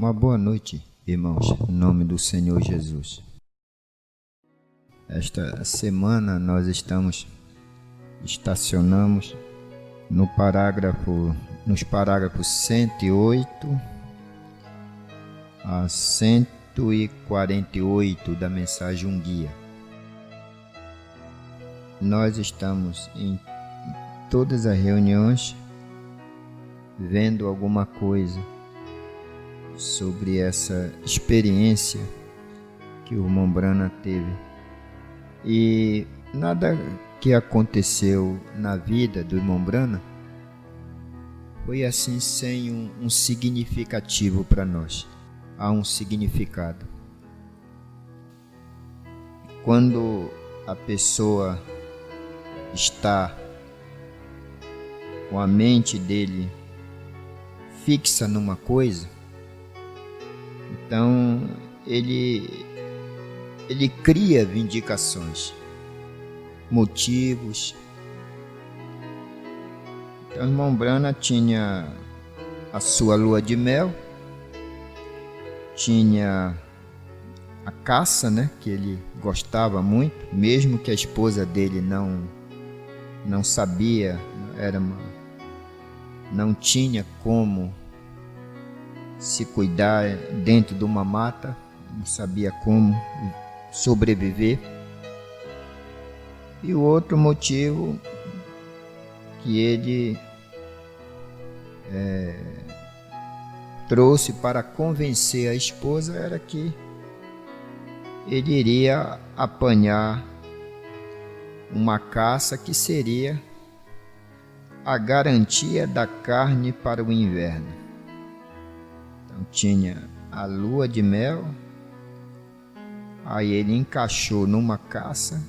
Uma boa noite, irmãos, em nome do Senhor Jesus. Esta semana nós estacionamos nos parágrafos 108 a 148 da mensagem Um Guia. Nós estamos em todas as reuniões vendo alguma coisa sobre essa experiência que o irmão Brana teve. E nada que aconteceu na vida do irmão Brana foi assim sem um significativo para nós. Há um significado. Quando a pessoa está com a mente dele fixa numa coisa, então ele cria vindicações, motivos. Então o irmão Brana tinha a sua lua de mel, tinha a caça, que ele gostava muito, mesmo que a esposa dele não sabia, não tinha como se cuidar dentro de uma mata, não sabia como sobreviver. E o outro motivo que ele trouxe para convencer a esposa era que ele iria apanhar uma caça que seria a garantia da carne para o inverno. Então tinha a lua de mel, aí ele encaixou numa caça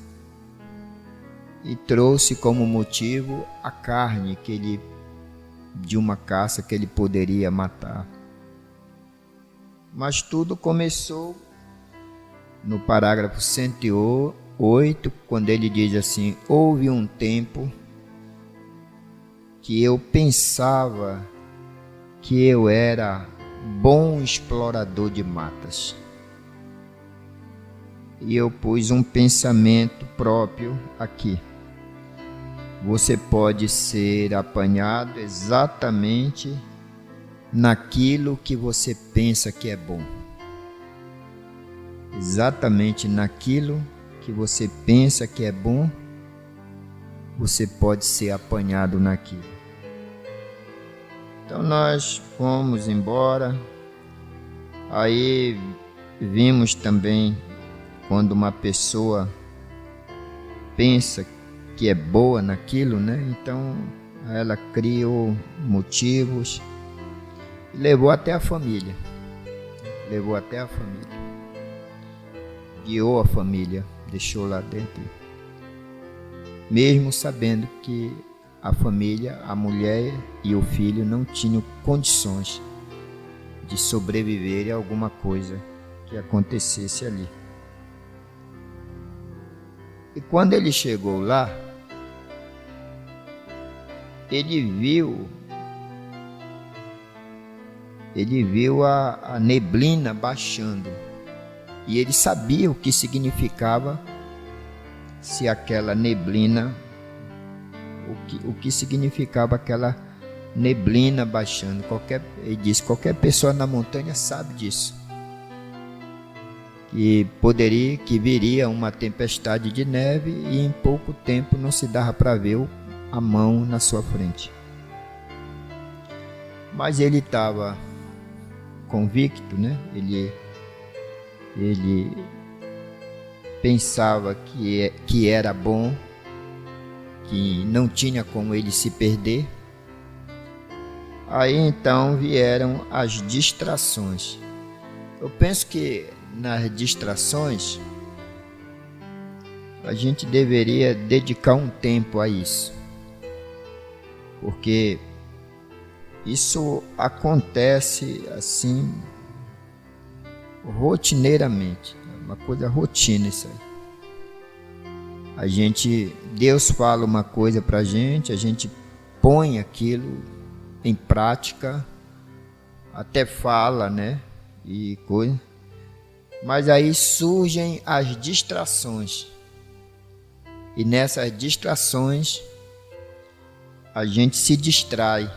e trouxe como motivo a carne de uma caça que ele poderia matar. Mas tudo começou no parágrafo 108, quando ele diz assim: houve um tempo que eu pensava que eu era bom explorador de matas. E eu pus um pensamento próprio aqui. Você pode ser apanhado exatamente naquilo que você pensa que é bom. Exatamente naquilo que você pensa que é bom, você pode ser apanhado naquilo. Então nós fomos embora. Aí vimos também quando uma pessoa pensa que é boa naquilo, então ela criou motivos e levou até a família. Guiou a família, deixou lá dentro, mesmo sabendo que a família, a mulher e o filho não tinham condições de sobreviver a alguma coisa que acontecesse ali. E quando ele chegou lá, ele viu a neblina baixando. E ele sabia o que significava se aquela neblina, o que significava aquela neblina baixando. Ele disse: qualquer pessoa na montanha sabe disso. Que viria uma tempestade de neve e em pouco tempo não se dava para ver a mão na sua frente. Mas ele estava convicto, Ele pensava que era bom, que não tinha como ele se perder. Aí então vieram as distrações. Eu penso que nas distrações a gente deveria dedicar um tempo a isso, porque isso acontece assim rotineiramente, uma coisa rotina isso aí. Deus fala uma coisa para a gente põe aquilo em prática, até fala, e coisa. Mas aí surgem as distrações. E nessas distrações a gente se distrai.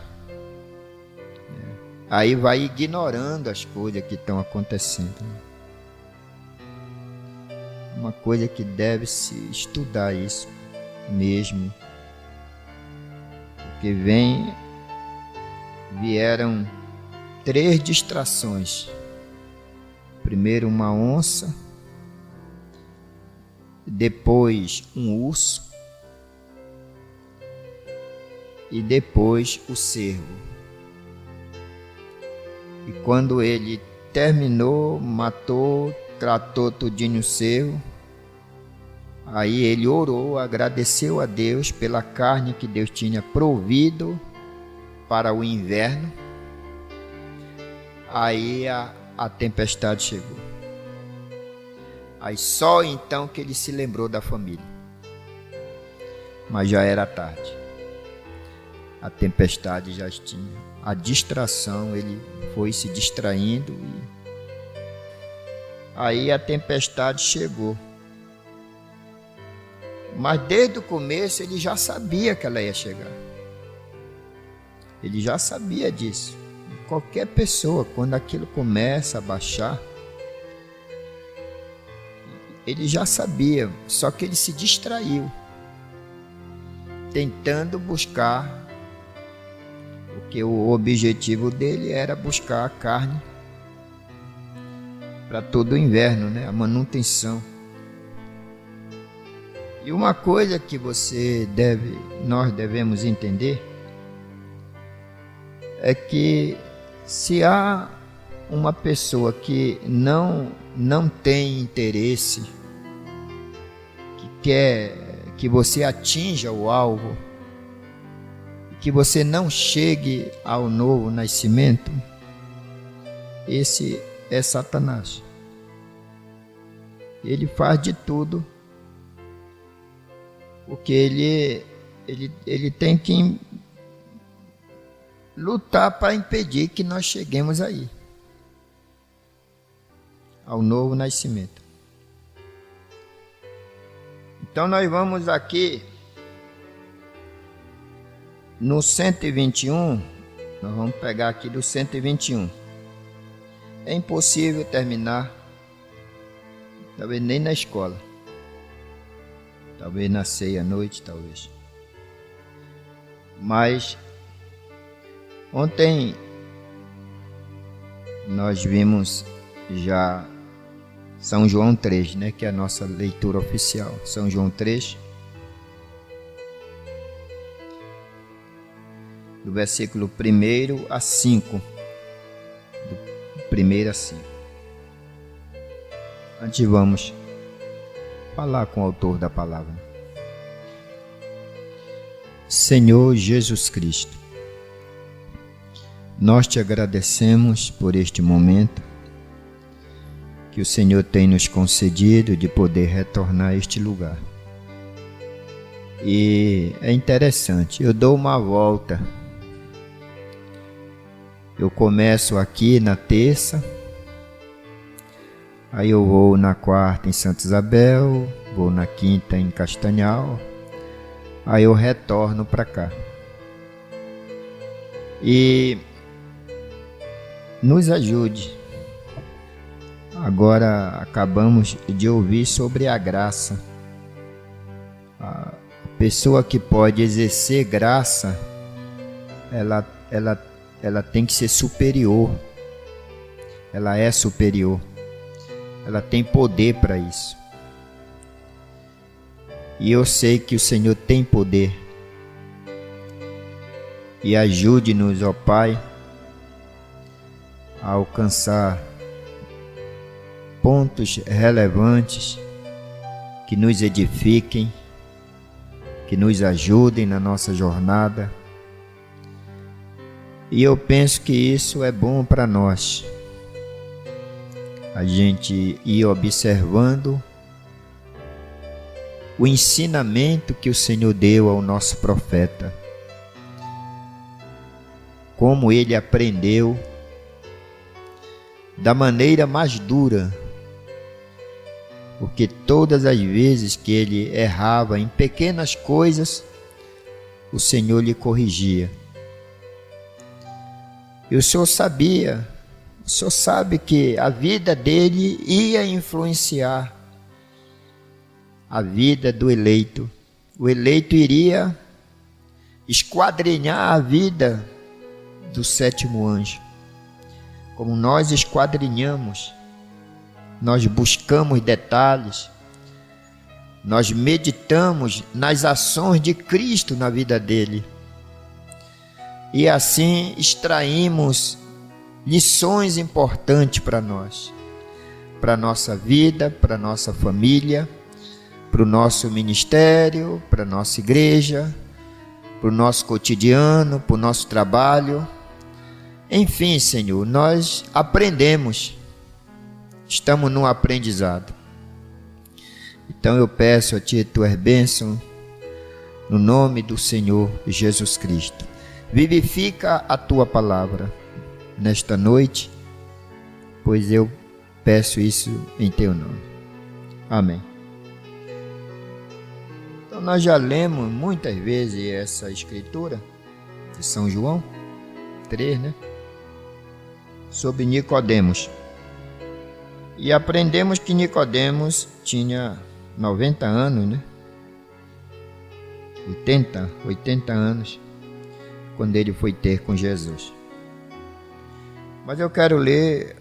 Aí vai ignorando as coisas que estão acontecendo. Uma coisa que deve se estudar isso mesmo. Porque vieram 3 distrações. Primeiro uma onça, depois um urso e depois o cervo. E quando ele terminou, matou, tratou tudinho o cervo, aí ele orou, agradeceu a Deus pela carne que Deus tinha provido para o inverno. Aí a tempestade chegou. Aí só então que ele se lembrou da família. Mas já era tarde. A tempestade já tinha. A distração, ele foi se distraindo. Aí a tempestade chegou. Mas desde o começo ele já sabia que ela ia chegar. Ele já sabia disso. Qualquer pessoa, quando aquilo começa a baixar, ele já sabia, só que ele se distraiu, tentando buscar, porque o objetivo dele era buscar a carne para todo o inverno, né? A manutenção. E uma coisa que nós devemos entender é que se há uma pessoa que não tem interesse, que quer que você atinja o alvo, que você não chegue ao novo nascimento, esse é Satanás. Ele faz de tudo, porque ele tem que lutar para impedir que nós cheguemos aí, ao novo nascimento. Então nós vamos aqui no 121, nós vamos pegar aqui do 121. É impossível terminar, talvez nem na escola, talvez na ceia à noite, talvez. Mas ontem nós vimos já São João 3, né, que é a nossa leitura oficial. São João 3, do versículo 1 a 5. Do 1 a 5. Antes vamos falar com o autor da palavra. Senhor Jesus Cristo, nós te agradecemos por este momento que o Senhor tem nos concedido de poder retornar a este lugar. E é interessante, eu dou uma volta. Eu começo aqui na terça, aí eu vou na quarta em Santa Isabel, vou na quinta em Castanhal, aí eu retorno para cá. E nos ajude. Agora acabamos de ouvir sobre a graça. A pessoa que pode exercer graça, ela tem que ser superior. Ela é superior. Ela tem poder para isso. E eu sei que o Senhor tem poder. E ajude-nos, ó Pai, a alcançar pontos relevantes que nos edifiquem, que nos ajudem na nossa jornada. E eu penso que isso é bom para nós. A gente ir observando o ensinamento que o Senhor deu ao nosso profeta. Como ele aprendeu da maneira mais dura, porque todas as vezes que ele errava em pequenas coisas, o Senhor lhe corrigia. E o Senhor sabia, o Senhor sabe que a vida dele ia influenciar a vida do eleito. O eleito iria esquadrinhar a vida do sétimo anjo. Como nós esquadrinhamos, nós buscamos detalhes, nós meditamos nas ações de Cristo na vida dele. E assim extraímos lições importantes para nós, para a nossa vida, para a nossa família, para o nosso ministério, para a nossa igreja, para o nosso cotidiano, para o nosso trabalho. Enfim, Senhor, nós aprendemos, estamos num aprendizado. Então eu peço a Ti Tuas bênçãos, no nome do Senhor Jesus Cristo. Vivifica a Tua palavra nesta noite, pois eu peço isso em Teu nome. Amém. Então nós já lemos muitas vezes essa escritura de São João 3, né? Sobre Nicodemos. E aprendemos que Nicodemos tinha 90 anos, né? 80 anos, quando ele foi ter com Jesus. Mas eu quero ler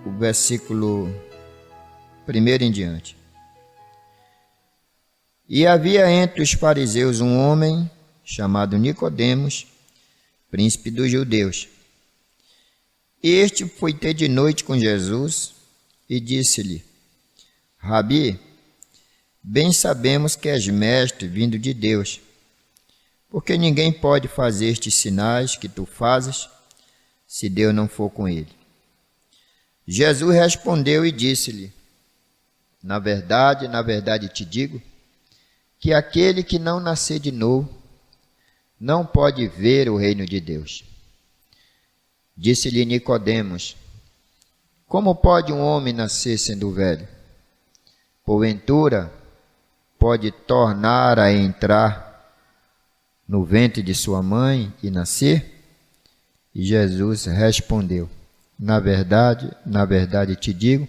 o versículo 1 em diante. E havia entre os fariseus um homem chamado Nicodemos, príncipe dos judeus. Este foi ter de noite com Jesus e disse-lhe: Rabi, bem sabemos que és mestre vindo de Deus, porque ninguém pode fazer estes sinais que tu fazes, se Deus não for com ele. Jesus respondeu e disse-lhe: na verdade te digo, que aquele que não nascer de novo, não pode ver o reino de Deus. Disse-lhe Nicodemos: como pode um homem nascer sendo velho? Porventura, pode tornar a entrar no ventre de sua mãe e nascer? E Jesus respondeu: na verdade te digo,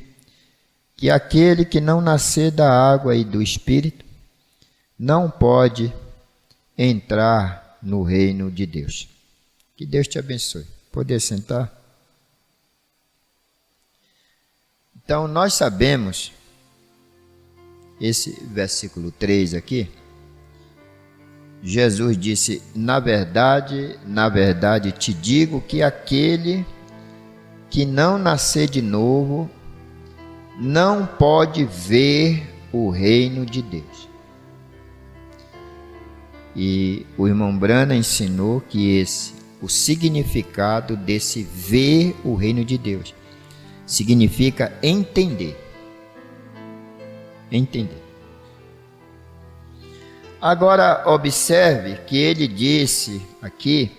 que aquele que não nascer da água e do Espírito, não pode entrar no reino de Deus. Que Deus te abençoe. Poder sentar? Então, nós sabemos, esse versículo 3 aqui, Jesus disse: na verdade te digo que aquele que não nascer de novo, não pode ver o reino de Deus. E o irmão Brana ensinou que o significado desse ver o reino de Deus significa entender. Entender. Agora observe que ele disse aqui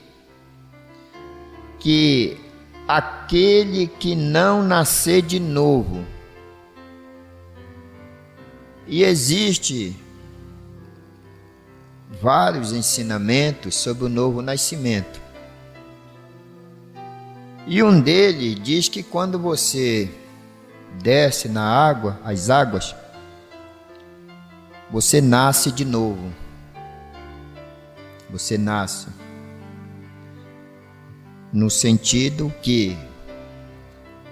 que aquele que não nascer de novo. E existe vários ensinamentos sobre o novo nascimento. E um deles diz que quando você desce na água, as águas, você nasce de novo. Você nasce. No sentido que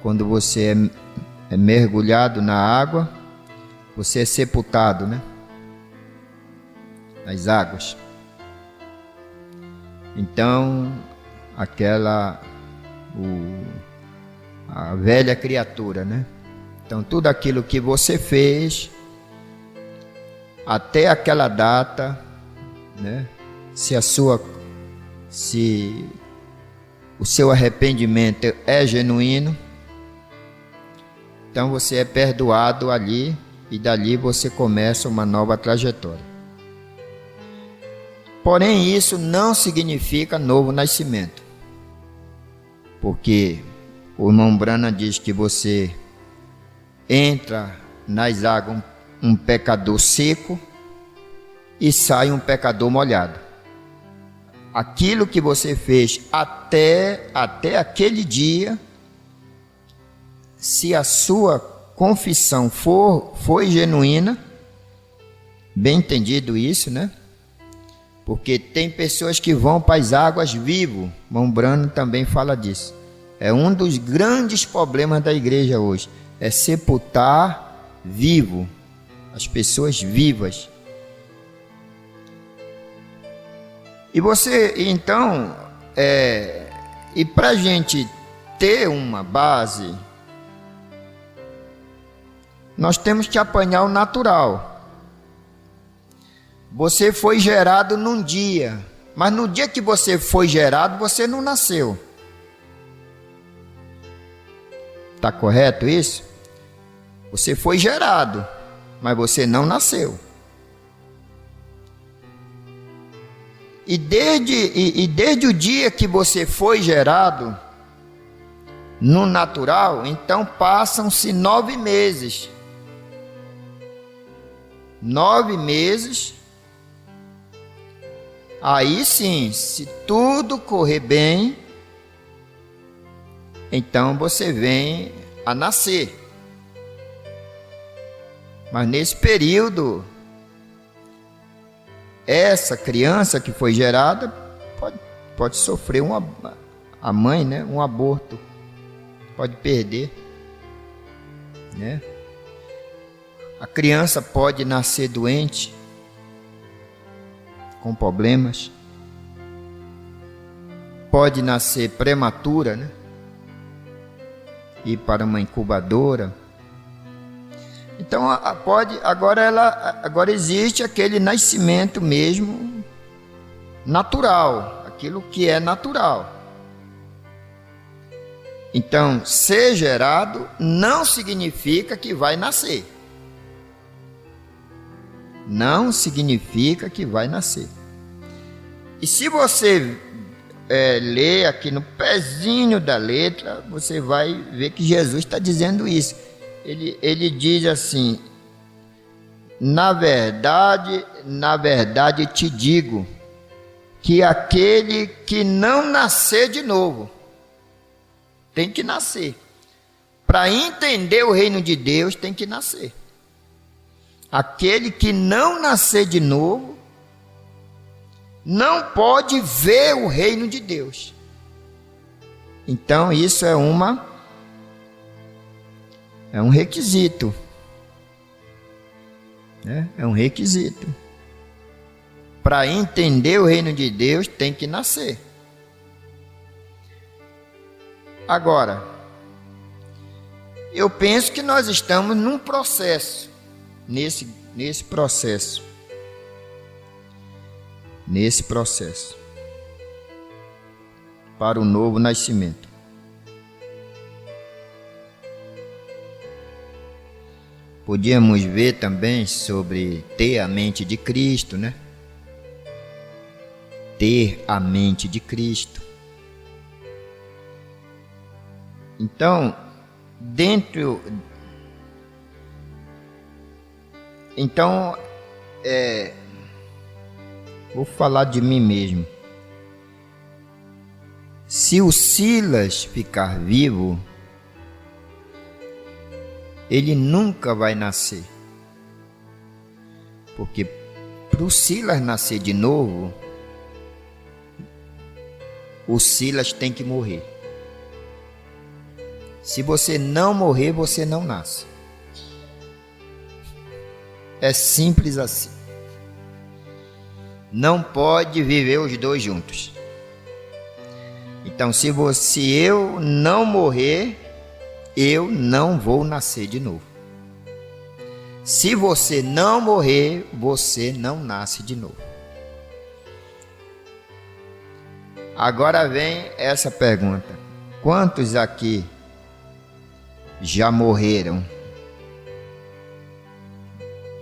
quando você é mergulhado na água, você é sepultado, né? Nas águas. Então, a velha criatura, né? Então, tudo aquilo que você fez até aquela data, né? Se o seu arrependimento é genuíno, então você é perdoado ali e dali você começa uma nova trajetória. Porém, isso não significa novo nascimento, porque O irmão Branham diz que você entra nas águas um pecador seco e sai um pecador molhado. Aquilo que você fez até aquele dia, se a sua confissão foi genuína, bem entendido isso, né? Porque tem pessoas que vão para as águas vivo. Irmão Branham também fala disso. É um dos grandes problemas da igreja hoje, é sepultar vivo, as pessoas vivas. E você, então, e para a gente ter uma base, nós temos que apanhar o natural. Você foi gerado num dia, mas no dia que você foi gerado, você não nasceu. Está correto isso? Você foi gerado, mas você não nasceu. E desde o dia que você foi gerado no natural, então passam-se 9 meses. 9 meses. Aí sim, se tudo correr bem, então você vem a nascer. Mas nesse período, essa criança que foi gerada pode sofrer a mãe, né, um aborto, pode perder, né? A criança pode nascer doente, com problemas, pode nascer prematura, né? Ir para uma incubadora. Então agora existe aquele nascimento mesmo natural, aquilo que é natural. Então, ser gerado não significa que vai nascer. Não significa que vai nascer. E se você ler aqui no pezinho da letra, você vai ver que Jesus está dizendo isso. Ele diz assim: na verdade te digo, que aquele que não nascer de novo, tem que nascer. Para entender o reino de Deus, tem que nascer. Aquele que não nascer de novo, não pode ver o reino de Deus. Então isso é um requisito, né? É um requisito. Para entender o reino de Deus, tem que nascer. Agora, eu penso que nós estamos num processo, nesse processo, para o novo nascimento. Podíamos ver também sobre ter a mente de Cristo, né? Ter a mente de Cristo. Então, vou falar de mim mesmo. Se o Silas ficar vivo, ele nunca vai nascer. Porque para o Silas nascer de novo, o Silas tem que morrer. Se você não morrer, você não nasce. É simples assim. Não pode viver os dois juntos. Então, se eu não morrer, eu não vou nascer de novo. Se você não morrer, você não nasce de novo. Agora vem essa pergunta: quantos aqui já morreram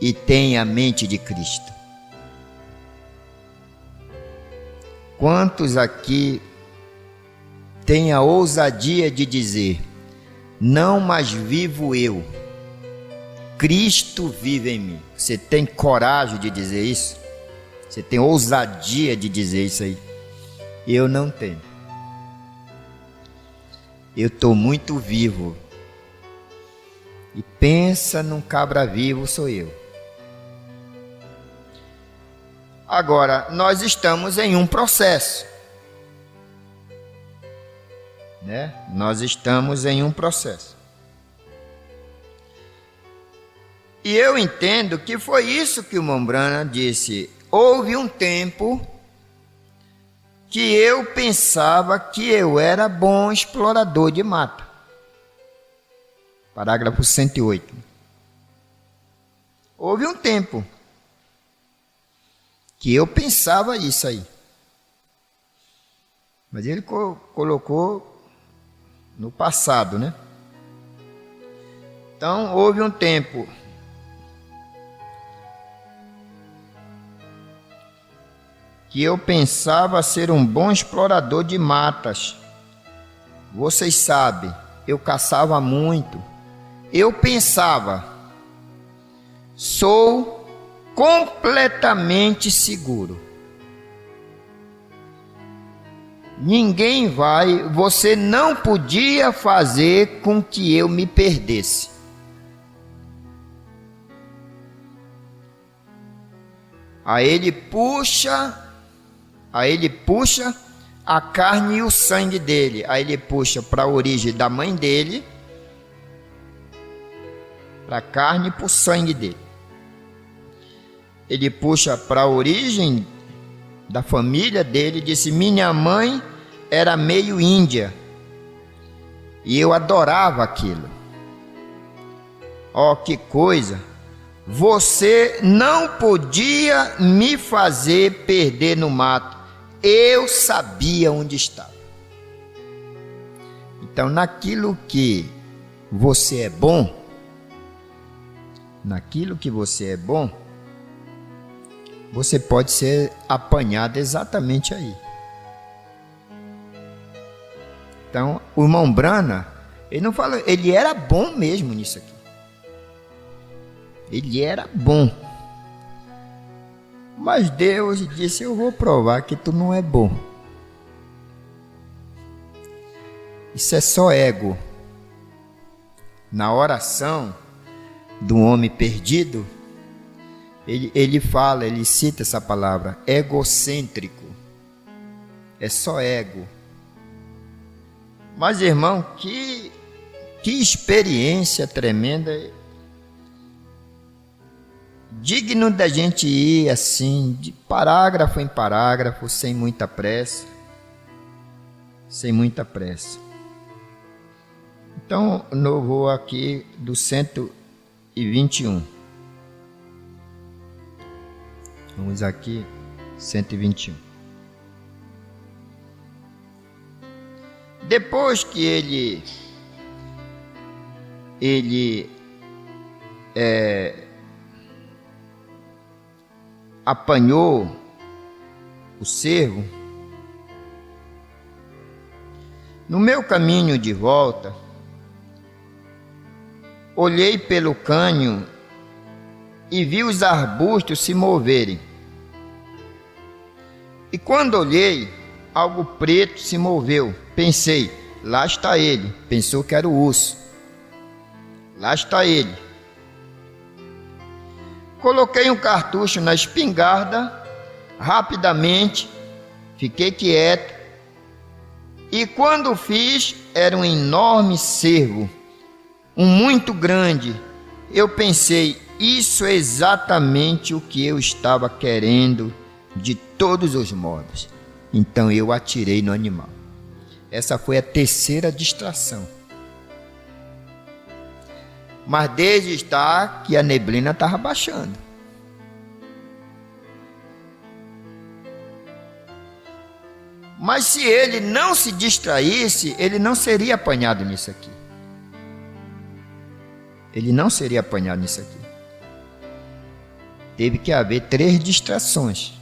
e têm a mente de Cristo? Quantos aqui têm a ousadia de dizer: Não mais vivo eu, Cristo vive em mim. Você tem coragem de dizer isso? Você tem ousadia de dizer isso aí? Eu não tenho. Eu estou muito vivo. E pensa num cabra vivo, sou eu. Agora, nós estamos em um processo. Né? Nós estamos em um processo. E eu entendo que foi isso que o Mombrana disse. Houve um tempo que eu pensava que eu era bom explorador de mata. Parágrafo 108. Houve um tempo que eu pensava isso aí. Mas ele colocou no passado, né? Então, houve um tempo que eu pensava ser um bom explorador de matas. Vocês sabem, eu caçava muito. Eu pensava, sou completamente seguro. Ninguém vai, você não podia fazer com que eu me perdesse. Aí ele puxa a carne e o sangue dele. Aí ele puxa para a origem da mãe dele, para a carne e para o sangue dele. Ele puxa para a origem da família dele, disse: minha mãe era meio índia e eu adorava aquilo. Ó, que coisa! Você não podia me fazer perder no mato. Eu sabia onde estava. Então, naquilo que você é bom, você pode ser apanhado exatamente aí. Então, o irmão Brana, ele não fala, ele era bom mesmo nisso aqui. Ele era bom. Mas Deus disse: eu vou provar que tu não é bom. Isso é só ego. Na oração do homem perdido, ele fala, ele cita essa palavra, egocêntrico. É só ego. Mas, irmão, que experiência tremenda. Digno da gente ir assim, de parágrafo em parágrafo, sem muita pressa. Então, eu vou aqui do 121. Vamos aqui, 121. Depois que ele apanhou o cervo, no meu caminho de volta, olhei pelo cânion e vi os arbustos se moverem. E quando olhei, algo preto se moveu. Pensei, lá está ele. Pensou que era o urso. Lá está ele. Coloquei um cartucho na espingarda, rapidamente, fiquei quieto, e quando fiz, era um enorme cervo, um muito grande. Eu pensei, isso é exatamente o que eu estava querendo de todos os modos. Então eu atirei no animal. Essa foi a terceira distração. Mas desde estar que a neblina estava baixando. Mas se ele não se distraísse, ele não seria apanhado nisso aqui. Teve que haver 3 distrações.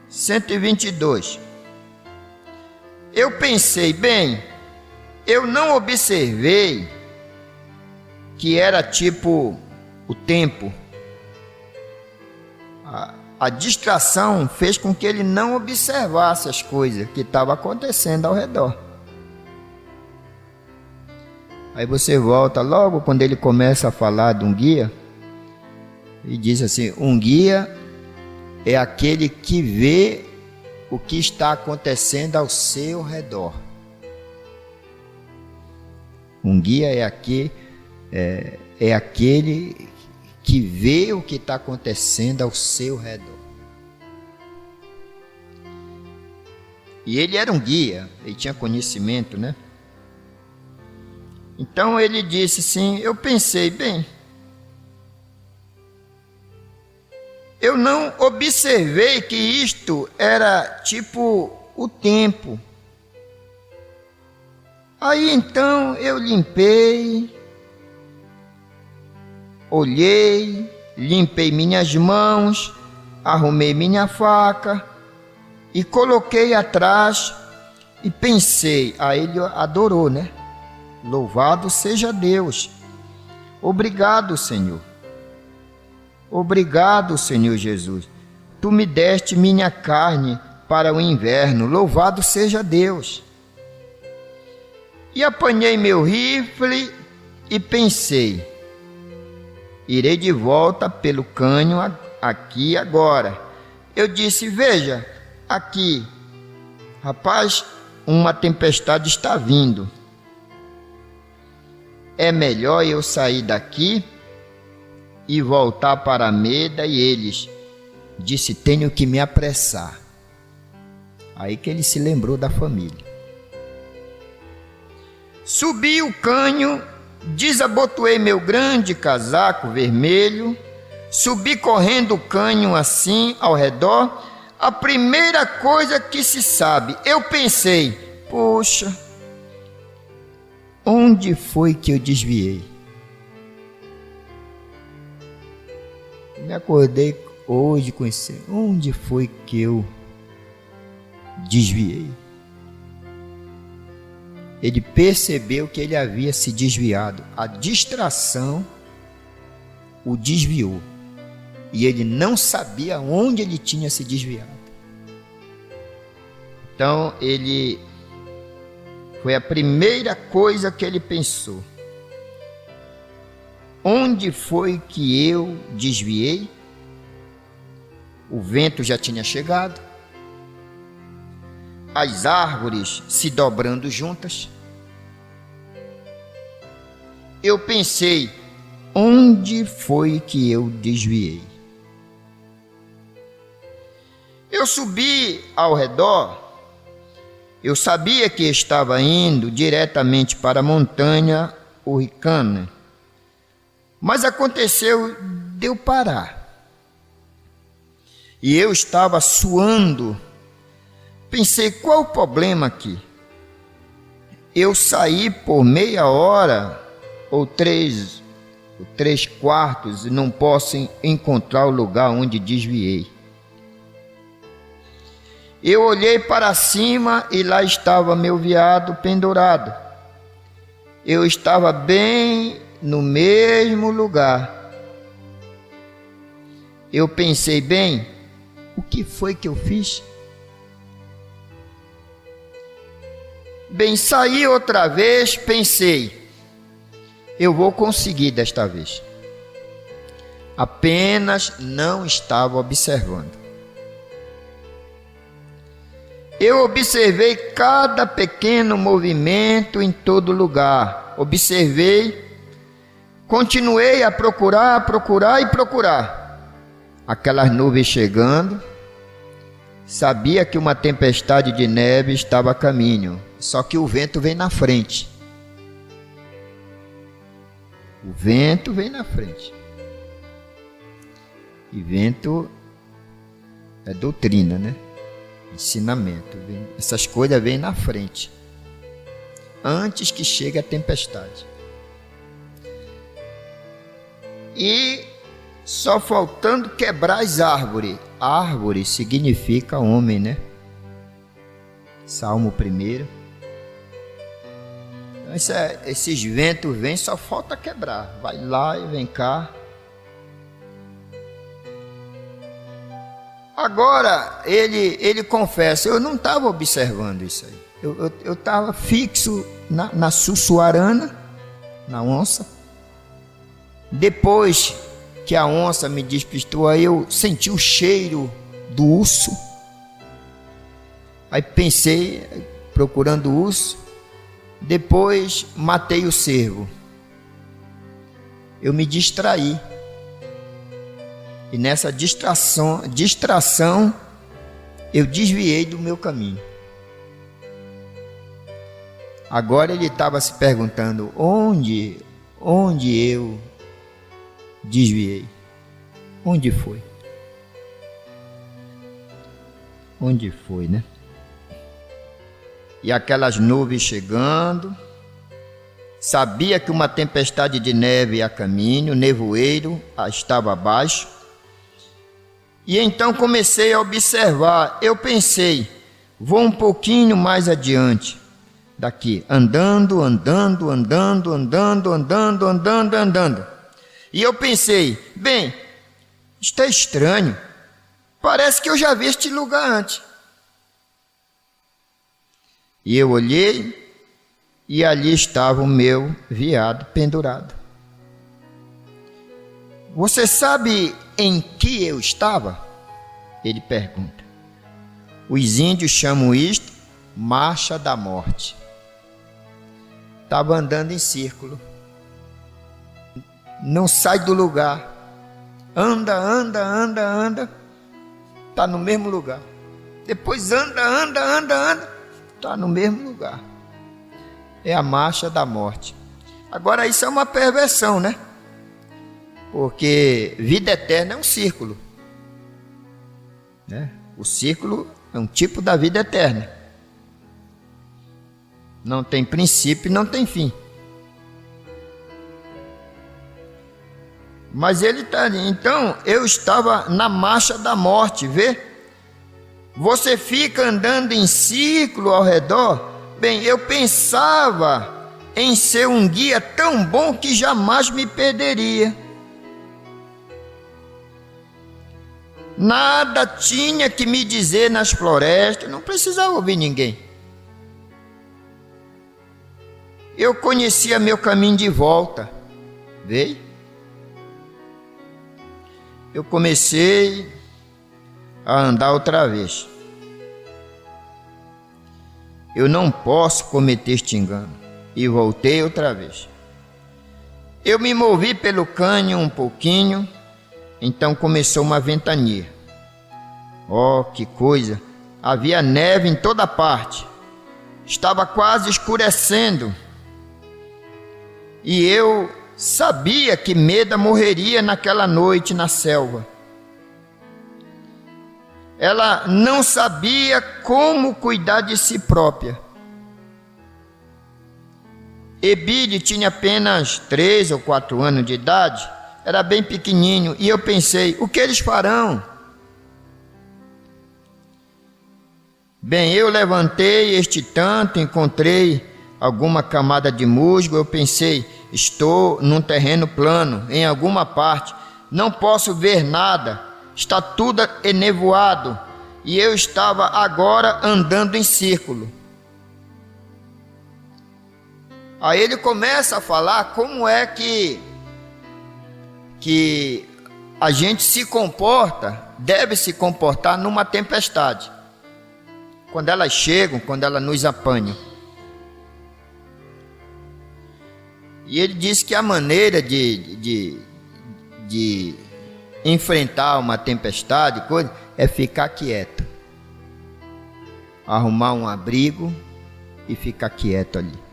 122. eu pensei, bem, eu não observei que era tipo o tempo. A distração fez com que ele não observasse as coisas que estavam acontecendo ao redor. Aí você volta logo quando ele começa a falar de um guia e diz assim: um guia é aquele que vê o que está acontecendo ao seu redor. Um guia é aquele que vê o que está acontecendo ao seu redor. E ele era um guia, ele tinha conhecimento, né? Então ele disse assim, eu pensei, bem, eu não observei que isto era tipo o tempo. Aí então eu limpei, olhei, limpei minhas mãos, arrumei minha faca e coloquei atrás e pensei. Aí ele adorou, né? Louvado seja Deus. Obrigado, Senhor. Obrigado, Senhor Jesus. Tu me deste minha carne para o inverno. Louvado seja Deus. E apanhei meu rifle e pensei, irei de volta pelo cânion aqui agora. Eu disse, veja, aqui, rapaz, uma tempestade está vindo. É melhor eu sair daqui e voltar para Meda. E eles disse, tenho que me apressar. Aí que ele se lembrou da família. Subi o cânion, desabotoei meu grande casaco vermelho, subi correndo o cânion assim ao redor. A primeira coisa que se sabe, eu pensei, poxa, onde foi que eu desviei? Me acordei hoje com esse, onde foi que eu desviei? Ele percebeu que ele havia se desviado. A distração o desviou. E ele não sabia onde ele tinha se desviado. Então, foi a primeira coisa que ele pensou. Onde foi que eu desviei? O vento já tinha chegado. As árvores se dobrando juntas. Eu pensei, onde foi que eu desviei? Eu subi ao redor. Eu sabia que estava indo diretamente para a montanha Hurricane. Mas aconteceu de eu parar. E eu estava suando. Pensei, qual o problema aqui? Eu saí por meia hora ou três quartos e não posso encontrar o lugar onde desviei. Eu olhei para cima e lá estava meu veado pendurado. Eu estava bem no mesmo lugar. Eu pensei, bem, o que foi que eu fiz? Bem, saí outra vez, pensei, eu vou conseguir desta vez. Apenas não estava observando. Eu observei cada pequeno movimento em todo lugar. Observei, continuei a procurar e procurar. Aquelas nuvens chegando, sabia que uma tempestade de neve estava a caminho. Só que o vento vem na frente. O vento vem na frente. E vento é doutrina, né? Ensinamento. Essas coisas vêm na frente. Antes que chegue a tempestade. E só faltando quebrar as árvores. Árvore significa homem, né? Salmo 1. Esses ventos vêm, só falta quebrar. Vai lá e vem cá. Agora, ele confessa, eu não estava observando isso aí. Eu estava fixo na sussuarana, na onça. Depois que a onça me despistou, aí eu senti o cheiro do urso. Aí pensei, procurando o urso. Depois matei o cervo. Eu me distraí. E nessa distração, eu desviei do meu caminho. Agora ele estava se perguntando, onde eu desviei? Onde foi? Onde foi, né? E aquelas nuvens chegando, sabia que uma tempestade de neve ia a caminho, nevoeiro estava abaixo. E então comecei a observar. Eu pensei, vou um pouquinho mais adiante daqui, andando. E eu pensei, bem, isto é estranho. Parece que eu já vi este lugar antes. E eu olhei e ali estava o meu veado pendurado. Você sabe em que eu estava? Ele pergunta. Os índios chamam isto marcha da morte. Estava andando em círculo. Não sai do lugar. Anda. Está no mesmo lugar. Depois anda. Está no mesmo lugar. É a marcha da morte. Agora isso é uma perversão, né? Porque vida eterna é um círculo, né? O círculo é um tipo da vida eterna. Não tem princípio e não tem fim. Mas ele está ali. Então eu estava na marcha da morte, vê? Você fica andando em círculo ao redor. Bem, eu pensava em ser um guia tão bom que jamais me perderia. Nada tinha que me dizer nas florestas, não precisava ouvir ninguém. Eu conhecia meu caminho de volta. Veio? Eu comecei a andar outra vez. Eu não posso cometer este engano. E voltei outra vez. Eu me movi pelo cânion um pouquinho. Então começou uma ventania. Oh, que coisa! Havia neve em toda parte. Estava quase escurecendo. E eu sabia que Meda morreria naquela noite na selva. Ela não sabia como cuidar de si própria. Ebide tinha apenas 3 ou 4 anos de idade, era bem pequenininho, e eu pensei, o que eles farão? Bem, eu levantei este tanto, encontrei alguma camada de musgo, eu pensei, estou num terreno plano, em alguma parte, não posso ver nada, está tudo enevoado, e eu estava agora andando em círculo. Aí ele começa a falar como é que a gente se comporta, deve se comportar numa tempestade. Quando elas chegam, quando elas nos apanham. E ele diz que a maneira de enfrentar uma tempestade, coisa, é ficar quieto. Arrumar um abrigo e ficar quieto ali.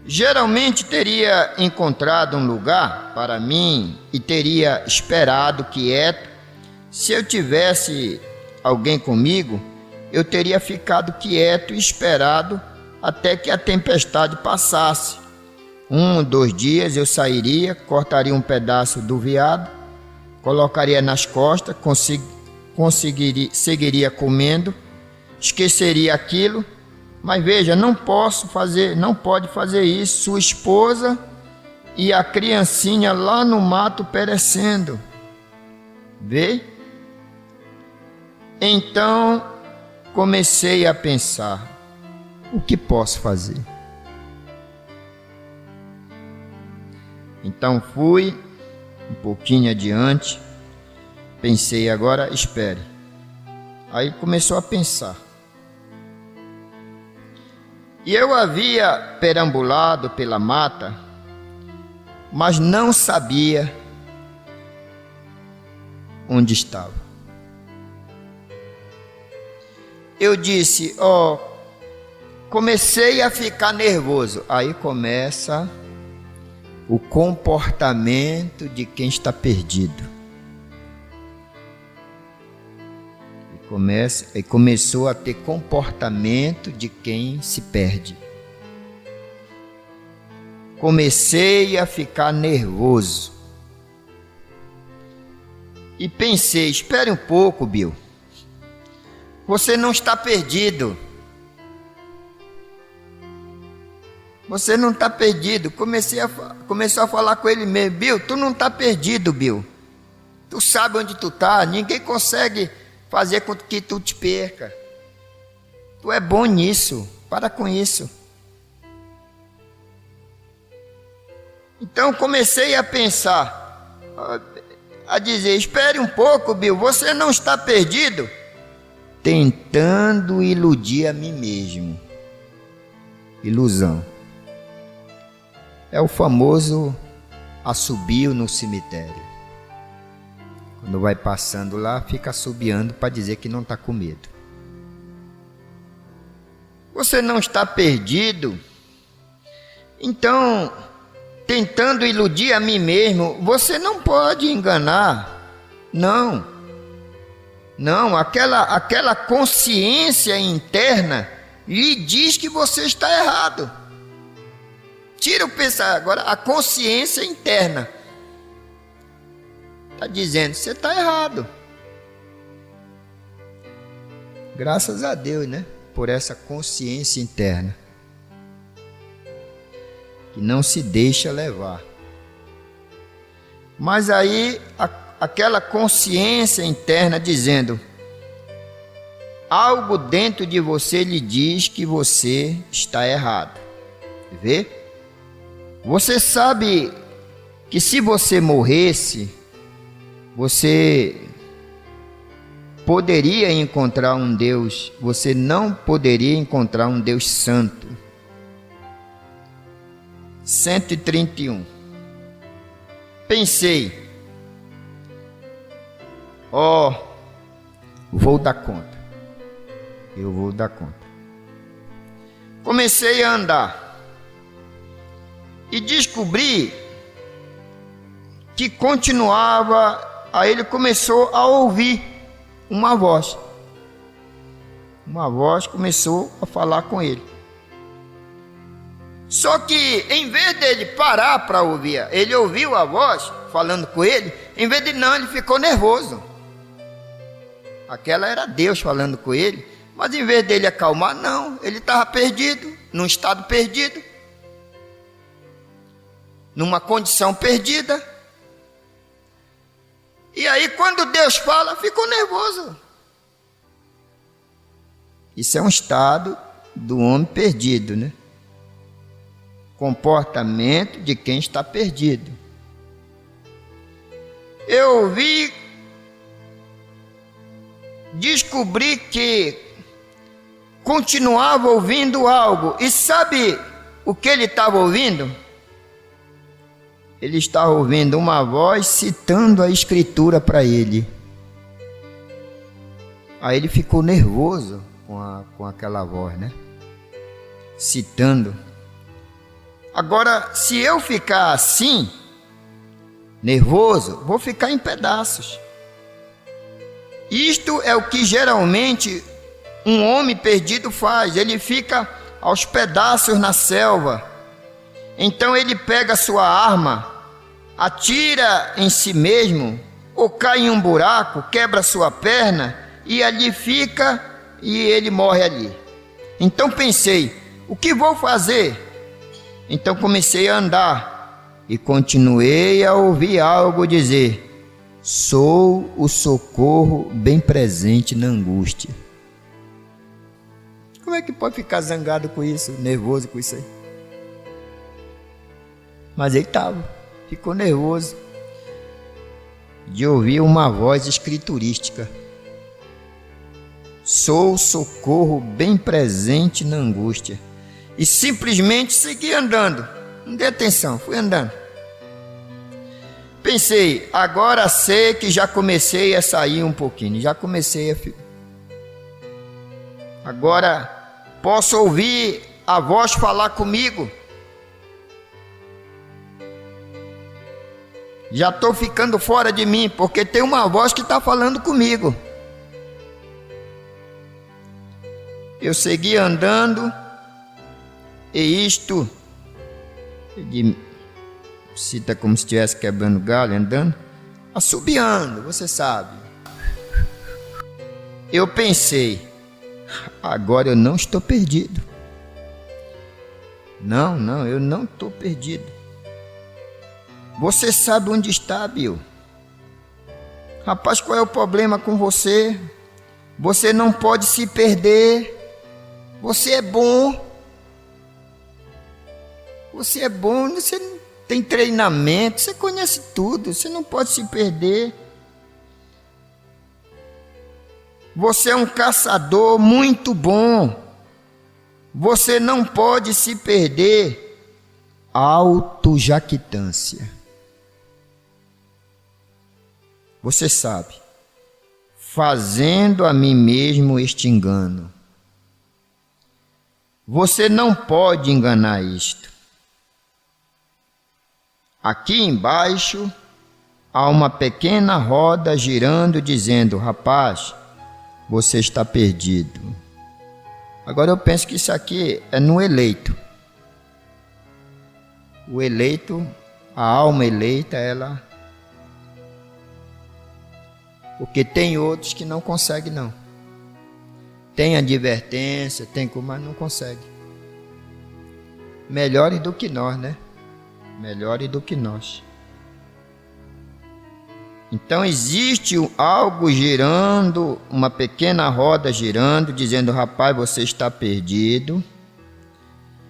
Geralmente teria encontrado um lugar para mim e teria esperado quieto. Se eu tivesse alguém comigo, eu teria ficado quieto e esperado até que a tempestade passasse. 1 ou 2 dias eu sairia, cortaria um pedaço do veado, colocaria nas costas, seguiria comendo esqueceria aquilo. Mas veja, não pode fazer isso. Sua esposa e a criancinha lá no mato perecendo. Vê? Então comecei a pensar, o que posso fazer? Então fui um pouquinho adiante, pensei, agora espere. Aí começou a pensar. E eu havia perambulado pela mata, mas não sabia onde estava. Eu disse, comecei a ficar nervoso. Aí começa o comportamento de quem está perdido. E começou a ter comportamento de quem se perde. Comecei a ficar nervoso. E pensei, espere um pouco, Bill. Você não está perdido. Você não está perdido. Começou a falar com ele mesmo. Bill, tu não está perdido, Bill. Tu sabe onde tu está. Ninguém consegue fazer com que tu te perca. Tu é bom nisso. Para com isso. Então comecei a pensar, a dizer, espere um pouco, Bill. Você não está perdido. Tentando iludir a mim mesmo. Ilusão. É o famoso assobio no cemitério. Quando vai passando lá, fica assobiando para dizer que não está com medo. Você não está perdido. Então, tentando iludir a mim mesmo, você não pode enganar. Não. Não, aquela consciência interna lhe diz que você está errado. Tira o pensar agora, a consciência interna está dizendo, você está errado. Graças a Deus, né? Por essa consciência interna que não se deixa levar. Mas aí aquela consciência interna dizendo, algo dentro de você lhe diz que você está errado. Vê? Você sabe que se você morresse, você poderia encontrar um Deus, você não poderia encontrar um Deus santo. 131. Pensei, vou dar conta. Eu vou dar conta. Comecei a andar e descobri que continuava. Aí ele começou a ouvir uma voz. Uma voz começou a falar com ele. Só que em vez dele parar para ouvir, ele ouviu a voz falando com ele, em vez de não, ele ficou nervoso. Aquela era Deus falando com ele, mas em vez dele acalmar, não, ele estava perdido, num estado perdido, numa condição perdida. E aí quando Deus fala, ficou nervoso. Isso é um estado do homem perdido, né? Comportamento de quem está perdido. Eu descobri que continuava ouvindo algo. E sabe o que ele estava ouvindo? Ele estava ouvindo uma voz citando a escritura para ele. Aí ele ficou nervoso com aquela voz, né? Citando. Agora, se eu ficar assim, nervoso, vou ficar em pedaços. Isto é o que geralmente um homem perdido faz. Ele fica aos pedaços na selva. Então ele pega sua arma, atira em si mesmo, ou cai em um buraco, quebra sua perna, e ali fica e ele morre ali. Então pensei, o que vou fazer? Então comecei a andar e continuei a ouvir algo dizer: sou o socorro bem presente na angústia. Como é que pode ficar zangado com isso, nervoso com isso aí? Mas ele ficou nervoso de ouvir uma voz escriturística. Sou o socorro bem presente na angústia. E simplesmente segui andando. Não dei atenção, fui andando. Pensei, agora sei que já comecei a sair um pouquinho. Agora posso ouvir a voz falar comigo. Já estou ficando fora de mim, porque tem uma voz que está falando comigo. Eu segui andando, e isto, ele cita como se estivesse quebrando galho, andando, assobiando, você sabe. Eu pensei, agora eu não estou perdido. Não, eu não estou perdido. Você sabe onde está, Bill? Rapaz, qual é o problema com você? Você não pode se perder. Você é bom. Você tem treinamento, você conhece tudo, você não pode se perder. Você é um caçador muito bom. Você não pode se perder. Autojactância. Você sabe, fazendo a mim mesmo este engano. Você não pode enganar isto. Aqui embaixo há uma pequena roda girando, dizendo: rapaz, você está perdido. Agora eu penso que isso aqui é no eleito. O eleito, a alma eleita, ela... Porque tem outros que não conseguem, não. Tem advertência, mas não consegue. Melhores do que nós, né? Melhores do que nós. Então existe algo girando, uma pequena roda girando, dizendo: rapaz, você está perdido.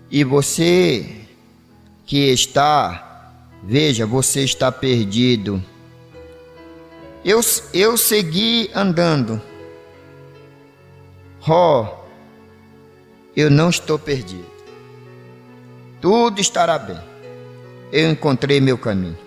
E você que está, veja, você está perdido. Eu segui andando. Eu não estou perdido. Tudo estará bem. Eu encontrei meu caminho.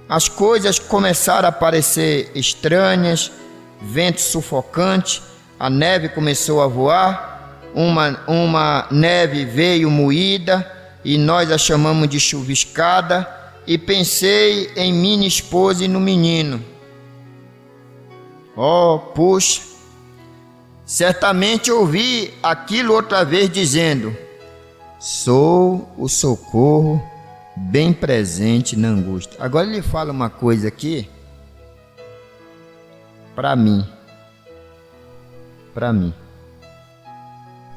As coisas começaram a parecer estranhas, vento sufocante, a neve começou a voar, uma neve veio moída e nós a chamamos de chuviscada, e pensei em minha esposa e no menino. Puxa, certamente ouvi aquilo outra vez dizendo: sou o socorro bem presente na angústia. Agora ele fala uma coisa aqui para mim.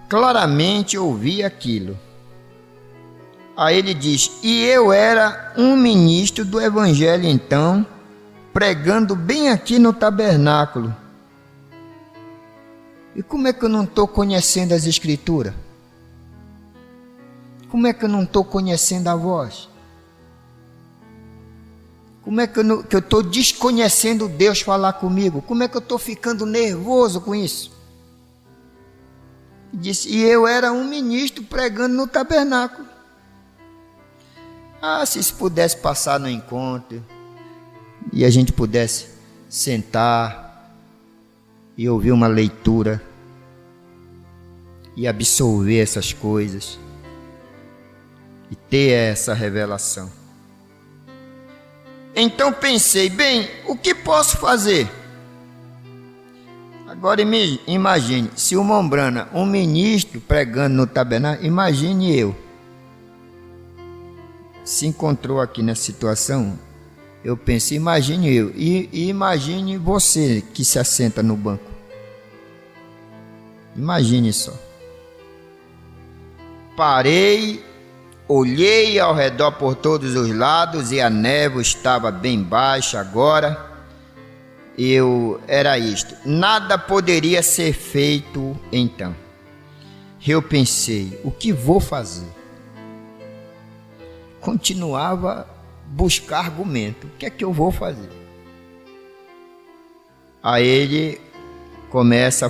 Claramente ouvi aquilo. Aí ele diz: e eu era um ministro do evangelho então, pregando bem aqui no tabernáculo. E como é que eu não estou conhecendo as escrituras? Como é que eu não estou conhecendo a voz? Como é que eu estou desconhecendo Deus falar comigo? Como é que eu estou ficando nervoso com isso? Disse: e eu era um ministro pregando no tabernáculo. Se isso pudesse passar no encontro e a gente pudesse sentar e ouvir uma leitura e absorver essas coisas e ter essa revelação. Então pensei: bem, o que posso fazer? Agora imagine, se o Mombrana, um ministro pregando no tabernáculo, imagine eu. Se encontrou aqui nessa situação, eu pensei, imagine eu, e imagine você que se assenta no banco. Imagine só. Parei, olhei ao redor por todos os lados e a névoa estava bem baixa agora. Era isto. Nada poderia ser feito então. Eu pensei, o que vou fazer? Continuava a buscar argumento. O que é que eu vou fazer? Aí ele começa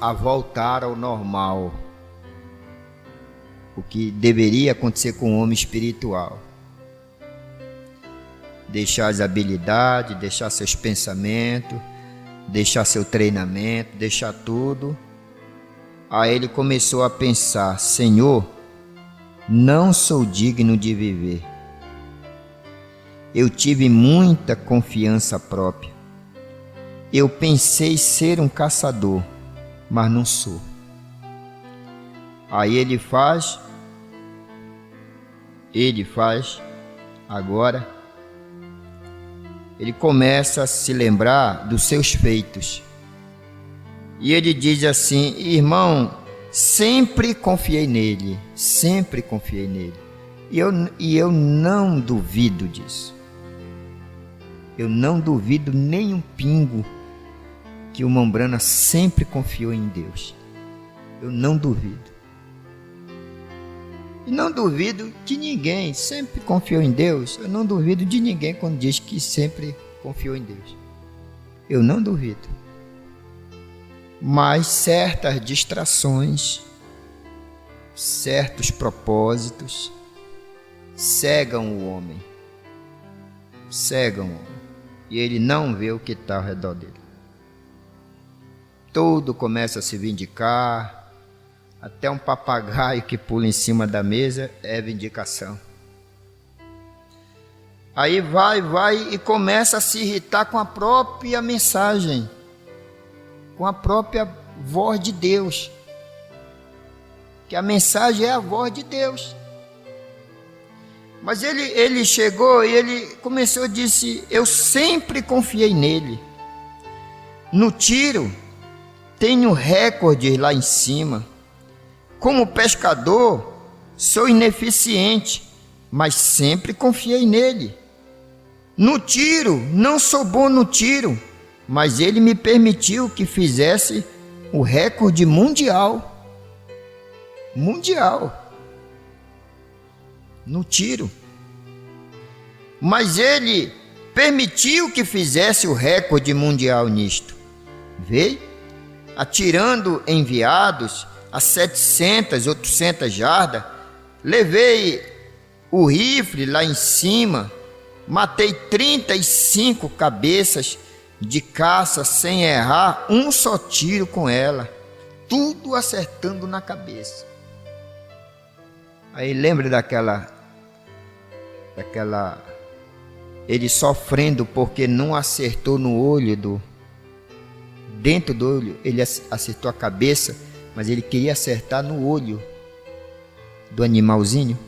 a voltar ao normal. O que deveria acontecer com o homem espiritual. Deixar as habilidades, deixar seus pensamentos, deixar seu treinamento, deixar tudo. Aí ele começou a pensar, Senhor, não sou digno de viver. Eu tive muita confiança própria. Eu pensei ser um caçador, mas não sou. Aí ele faz agora, ele começa a se lembrar dos seus feitos. E ele diz assim, irmão, sempre confiei nele. E eu não duvido disso. Eu não duvido nem um pingo que o Mombrana sempre confiou em Deus. Eu não duvido. E não duvido de ninguém, sempre confiou em Deus. Eu não duvido de ninguém quando diz que sempre confiou em Deus. Eu não duvido. Mas certas distrações, certos propósitos, cegam o homem. E ele não vê o que está ao redor dele. Tudo começa a se vindicar. Até um papagaio que pula em cima da mesa é vindicação. Aí vai e começa a se irritar com a própria mensagem, com a própria voz de Deus. Que a mensagem é a voz de Deus. Mas ele chegou e ele começou, disse, eu sempre confiei nele. No tiro, tenho recorde lá em cima. Como pescador, sou ineficiente, mas sempre confiei nele. No tiro, não sou bom no tiro, mas ele me permitiu que fizesse o recorde mundial. No tiro. Mas ele permitiu que fizesse o recorde mundial nisto. Veio atirando enviados a 700, 800 jardas, levei o rifle lá em cima, matei 35 cabeças de caça sem errar um só tiro com ela, tudo acertando na cabeça. Aí lembra daquela ele sofrendo porque não acertou no olho dentro do olho, ele acertou a cabeça, mas ele queria acertar no olho do animalzinho.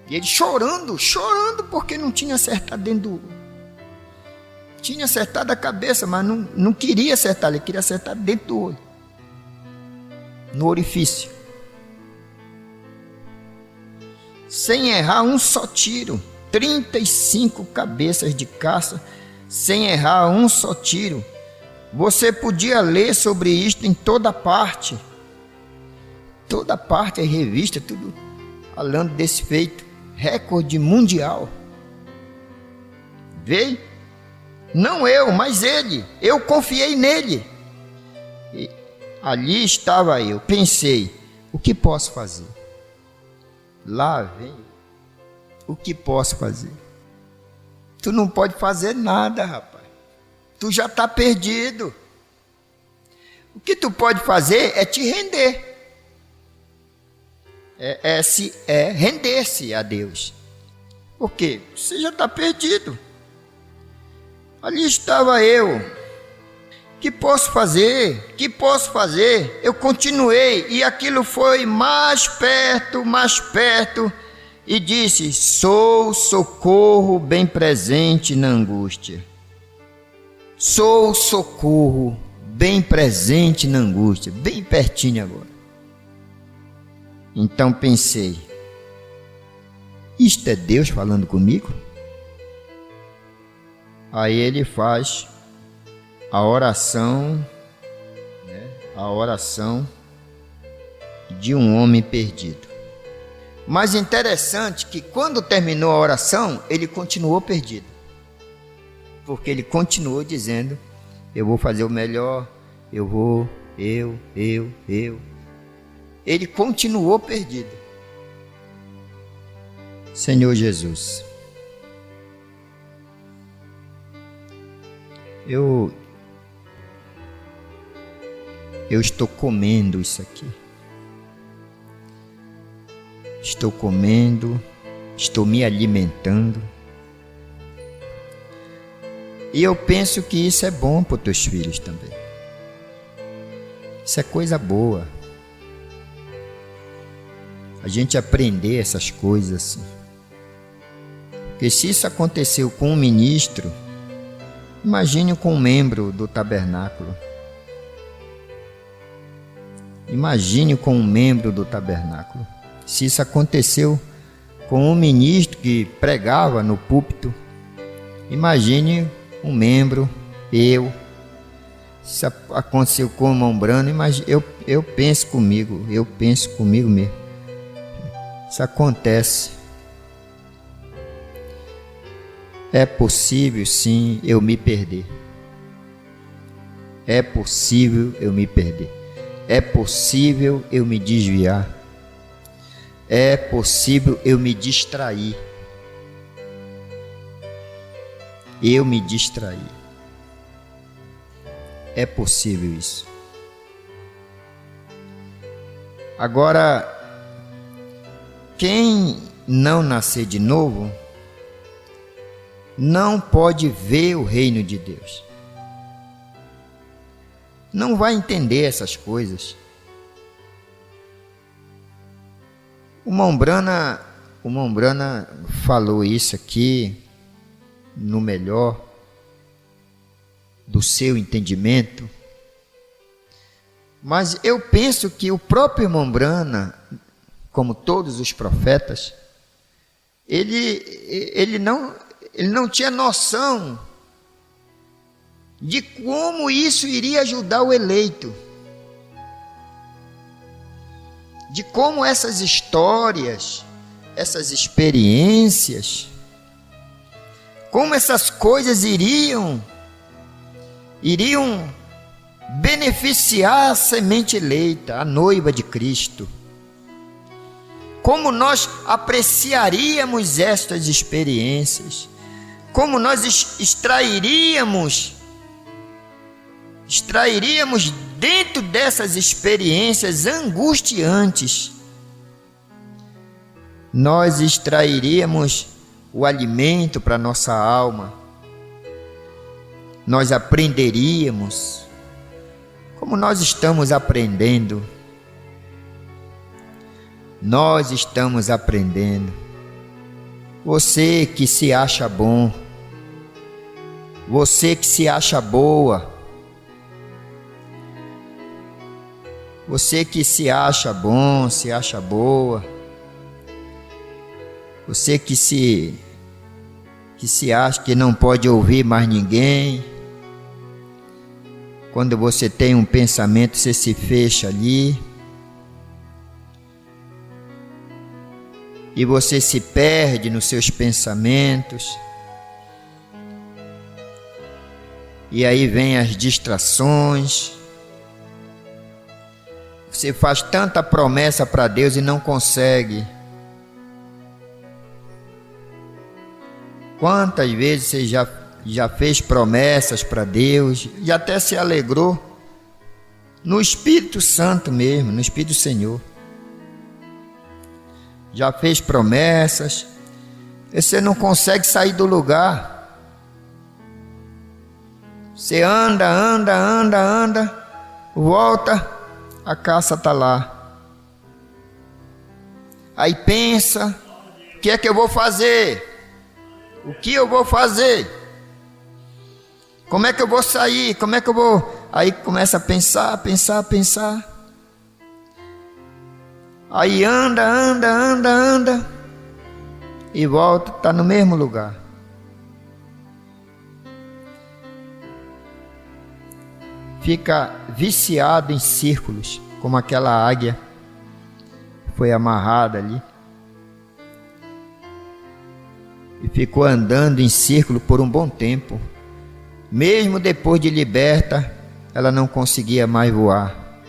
E ele chorando porque não tinha acertado dentro do olho. Tinha acertado a cabeça, mas não queria acertar, ele queria acertar dentro do olho. No orifício. Sem errar um só tiro. 35 cabeças de caça, sem errar um só tiro. Você podia ler sobre isto em toda parte. Toda parte é revista, tudo falando desse feito. Recorde mundial. Veio? Não eu, mas ele. Eu confiei nele. E ali estava eu. Pensei, o que posso fazer? Lá vem. O que posso fazer? Tu não pode fazer nada, rapaz. Tu já está perdido. O que tu pode fazer é te render. É render-se a Deus. Por quê? Você já está perdido. Ali estava eu. Que posso fazer? Que posso fazer? Eu continuei e aquilo foi mais perto e disse: sou socorro bem presente na angústia. Sou o socorro, bem presente na angústia, bem pertinho agora. Então pensei, isto é Deus falando comigo? Aí ele faz a oração, a oração de um homem perdido. Mas interessante que quando terminou a oração, ele continuou perdido. Porque ele continuou dizendo, eu vou fazer o melhor, eu. Ele continuou perdido. Senhor Jesus, eu estou comendo isso aqui. Estou comendo, estou me alimentando. E eu penso que isso é bom para os teus filhos também. Isso é coisa boa. A gente aprender essas coisas assim. Porque se isso aconteceu com um ministro, imagine com um membro do tabernáculo. Imagine com um membro do tabernáculo. Se isso aconteceu com um ministro que pregava no púlpito, imagine um membro, eu. Se aconteceu com o irmão Brano, eu penso comigo mesmo. Isso acontece. É possível, sim, eu me perder. É possível eu me perder. É possível eu me desviar. É possível eu me distrair. Eu me distrair. É possível isso. Agora, quem não nascer de novo, não pode ver o reino de Deus. Não vai entender essas coisas. O Mombrana falou isso aqui no melhor do seu entendimento, mas eu penso que o próprio Mombrana, como todos os profetas, ele não tinha noção de como isso iria ajudar o eleito, de como essas histórias, essas experiências, como essas coisas iriam beneficiar a semente eleita, a noiva de Cristo. Como nós apreciaríamos estas experiências, como nós extrairíamos dentro dessas experiências angustiantes, nós extrairíamos o alimento para nossa alma, nós aprenderíamos, como nós estamos aprendendo. Nós estamos aprendendo. Você que se acha bom, você que se acha boa, você que se acha bom, se acha boa, você que se acha que não pode ouvir mais ninguém, quando você tem um pensamento, você se fecha ali, e você se perde nos seus pensamentos, e aí vem as distrações. Você faz tanta promessa para Deus e não consegue. Quantas vezes você já fez promessas para Deus e até se alegrou no Espírito Santo mesmo, no Espírito do Senhor. Já fez promessas, e você não consegue sair do lugar. Você anda, volta, a caça está lá. Aí pensa, o que é que eu vou fazer? O que eu vou fazer? Como é que eu vou sair? Como é que eu vou? Aí começa a pensar. Aí anda. E volta, está no mesmo lugar. Fica viciado em círculos, como aquela águia foi amarrada ali. E ficou andando em círculo por um bom tempo. Mesmo depois de liberta, ela não conseguia mais voar.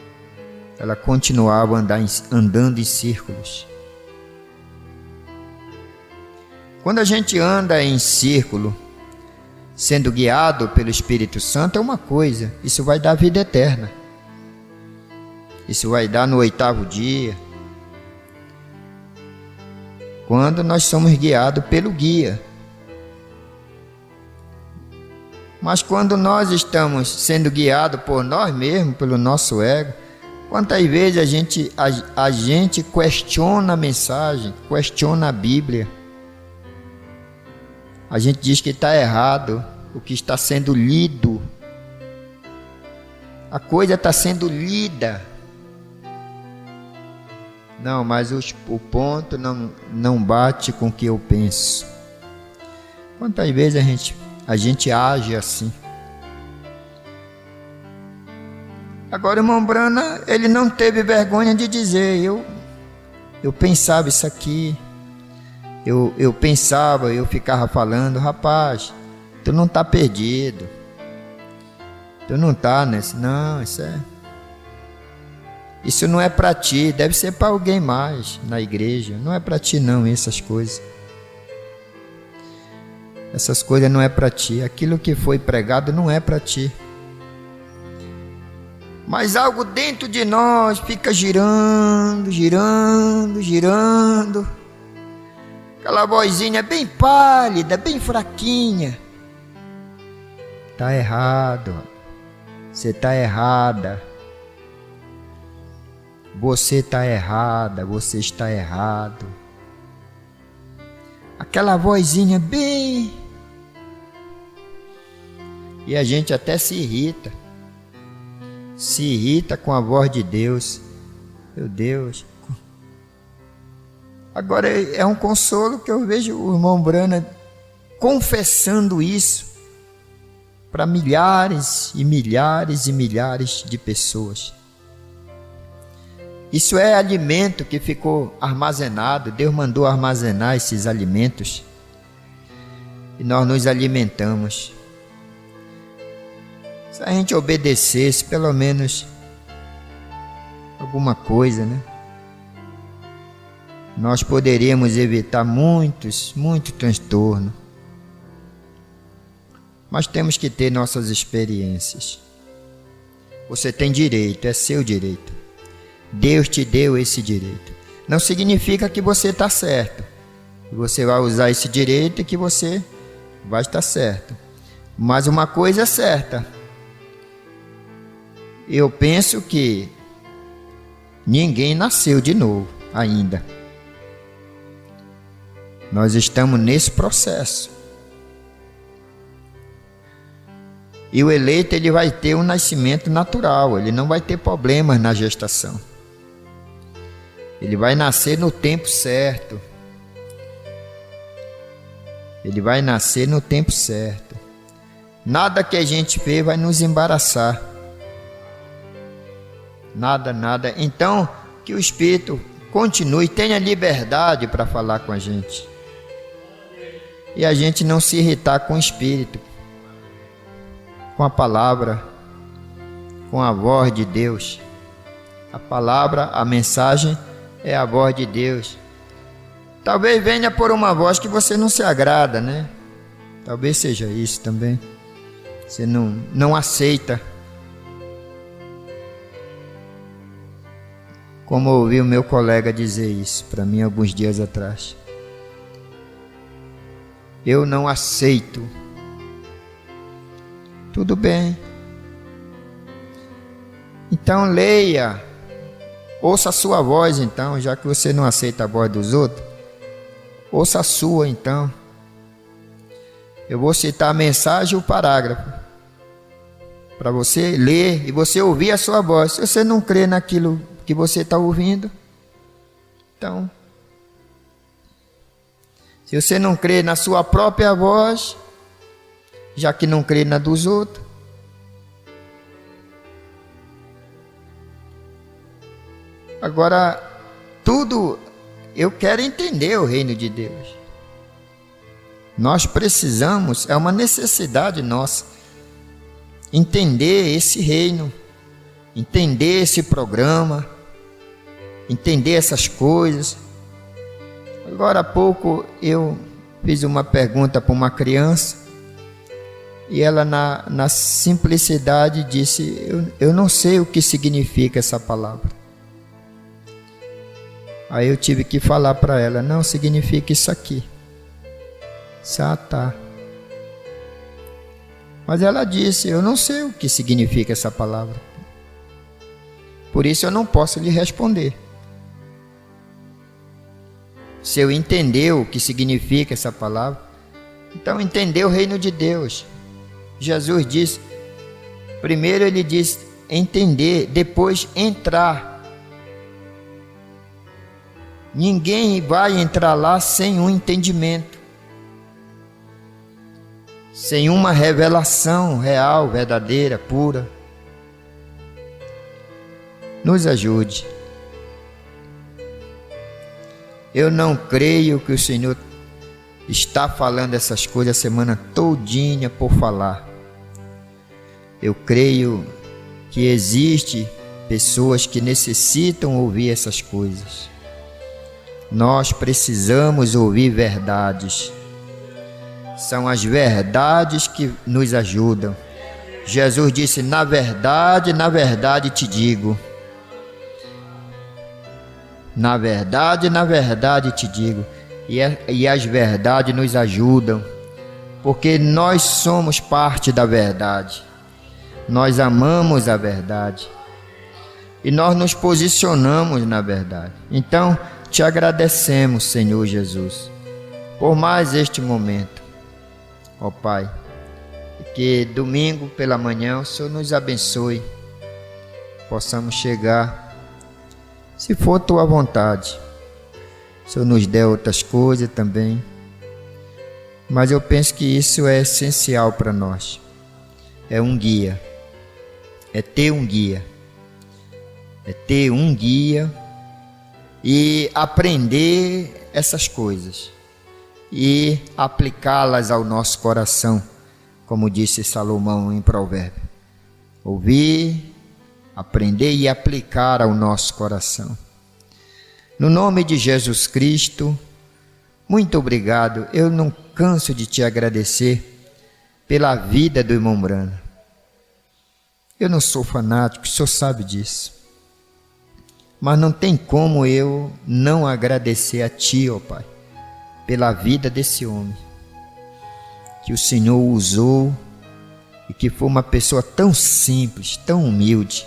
Ela continuava andando em círculos. Quando a gente anda em círculo, sendo guiado pelo Espírito Santo, é uma coisa. Isso vai dar vida eterna. Isso vai dar no 8º dia. Quando nós somos guiados pelo guia. Mas quando nós estamos sendo guiados por nós mesmos, pelo nosso ego, quantas vezes a gente questiona a mensagem, questiona a Bíblia. A gente diz que está errado o que está sendo lido. A coisa está sendo lida. Não, mas o ponto não bate com o que eu penso. Quantas vezes a gente age assim? Agora o irmão Brana, ele não teve vergonha de dizer, eu pensava isso aqui, eu pensava, eu ficava falando, rapaz, tu não está perdido, tu não está nesse, não, isso não é para ti, deve ser para alguém mais na igreja, não é para ti não, essas coisas não é para ti, aquilo que foi pregado não é para ti. Mas algo dentro de nós fica girando. Aquela vozinha bem pálida, bem fraquinha. Está errado. Você está errada. Você está errada. Você está errado. Aquela vozinha bem... E a gente até se irrita. Se irrita com a voz de Deus. Meu Deus. Agora é um consolo que eu vejo o irmão Brana confessando isso para milhares e milhares e milhares de pessoas. Isso é alimento que ficou armazenado. Deus mandou armazenar esses alimentos e nós nos alimentamos. Se a gente obedecesse pelo menos alguma coisa, né? Nós poderíamos evitar muito transtorno. Mas temos que ter nossas experiências. Você tem direito, é seu direito. Deus te deu esse direito. Não significa que você está certo. Que você vai usar esse direito e que você vai estar certo. Mas uma coisa é certa. Eu penso que ninguém nasceu de novo ainda. Nós estamos nesse processo. E o eleito, ele vai ter um nascimento natural, ele não vai ter problemas na gestação. Ele vai nascer no tempo certo. Ele vai nascer no tempo certo. Nada que a gente vê vai nos embaraçar. Nada. Então, que o Espírito continue, tenha liberdade para falar com a gente. E a gente não se irritar com o Espírito, com a palavra, com a voz de Deus. A palavra, a mensagem é a voz de Deus. Talvez venha por uma voz que você não se agrada, né? Talvez seja isso também. Você não aceita. Como eu ouvi o meu colega dizer isso para mim alguns dias atrás. Eu não aceito. Tudo bem. Então leia. Ouça a sua voz então, já que você não aceita a voz dos outros. Ouça a sua então. Eu vou citar a mensagem e o parágrafo. para você ler e você ouvir a sua voz. Se você não crê naquilo que você está ouvindo, então, se você não crê na sua própria voz, já que não crê na dos outros, agora, tudo, eu quero entender o reino de Deus. Nós precisamos, é uma necessidade nossa, entender esse reino, entender esse programa, entender essas coisas. Agora há pouco eu fiz uma pergunta para uma criança e ela na simplicidade disse, eu não sei o que significa essa palavra. Aí eu tive que falar para ela, não, significa isso aqui. Ah, tá. Mas ela disse, eu não sei o que significa essa palavra. Por isso eu não posso lhe responder. Se eu entender o que significa essa palavra, então entender o reino de Deus. Jesus disse, primeiro ele disse entender, depois entrar. Ninguém vai entrar lá sem um entendimento, sem uma revelação real, verdadeira, pura. Nos ajude. Eu não creio que o Senhor está falando essas coisas a semana todinha por falar. Eu creio que existe pessoas que necessitam ouvir essas coisas. Nós precisamos ouvir verdades. São as verdades que nos ajudam. Jesus disse, na verdade te digo. Na verdade te digo. E as verdades nos ajudam, porque nós somos parte da verdade. Nós amamos a verdade. E nós nos posicionamos na verdade. Então, te agradecemos, Senhor Jesus, por mais este momento. Ó Pai, que domingo pela manhã o Senhor nos abençoe, possamos chegar, se for tua vontade. O Senhor nos dê outras coisas também, mas eu penso que isso é essencial para nós. É um guia, é ter um guia, e aprender essas coisas e aplicá-las ao nosso coração, como disse Salomão em Provérbio. Ouvir, aprender e aplicar ao nosso coração. No nome de Jesus Cristo, muito obrigado. Eu não canso de te agradecer pela vida do irmão Brana. Eu não sou fanático, o senhor sabe disso. Mas não tem como eu não agradecer a ti, ó Pai, pela vida desse homem, que o Senhor usou e que foi uma pessoa tão simples, tão humilde,